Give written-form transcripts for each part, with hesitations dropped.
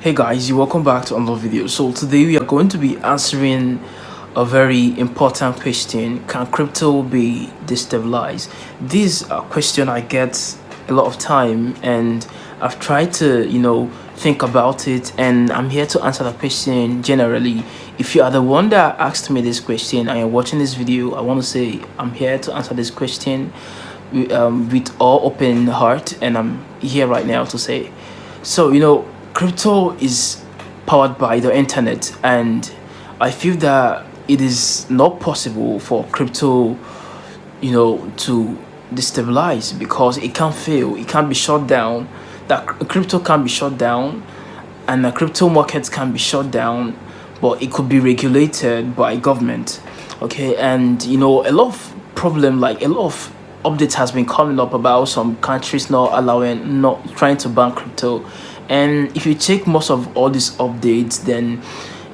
Hey guys, you welcome back to another video. So today we are going to be answering a very important question: can crypto be destabilized? This question I get a lot of time, and I've tried to think about it, and I'm here to answer the question generally. If you are the one that asked me this question and you're watching this video, I want to say I'm here to answer this question with all open heart, and I'm here right now to say, crypto is powered by the internet, and I feel that it is not possible for crypto to destabilize, because it can't fail, it can't be shut down. That crypto can be shut down, and the crypto markets can be shut down, but it could be regulated by government. Okay, and a lot of problem, like a lot of updates has been coming up about some countries not trying to ban crypto. And if you check most of all these updates then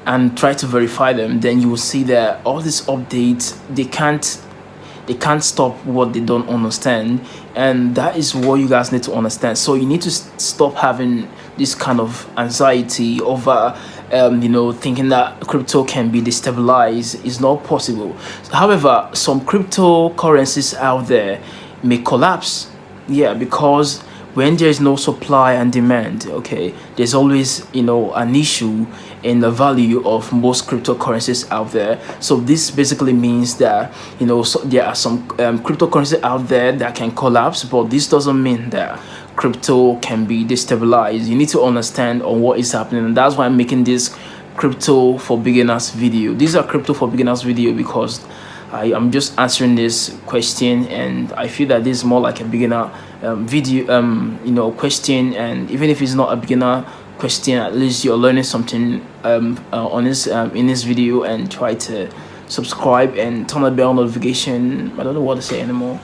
and try to verify them, then you will see that all these updates, they can't stop what they don't understand, and that is what you guys need to understand. So you need to stop having this kind of anxiety over thinking that crypto can be destabilized. Is not possible. However, some cryptocurrencies out there may collapse, yeah, because when there's no supply and demand, okay, there's always an issue in the value of most cryptocurrencies out there. So this basically means that so there are some cryptocurrencies out there that can collapse, but this doesn't mean that crypto can be destabilized. You need to understand on what is happening, and that's why I'm making this crypto for beginners video. These are crypto for beginners video because I'm just answering this question, and I feel that this is more like a beginner video question. And even if it's not a beginner question, at least you're learning something on this in this video. And try to subscribe and turn on the bell notification. I don't know what to say anymore.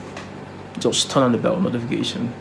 Just turn on the bell notification.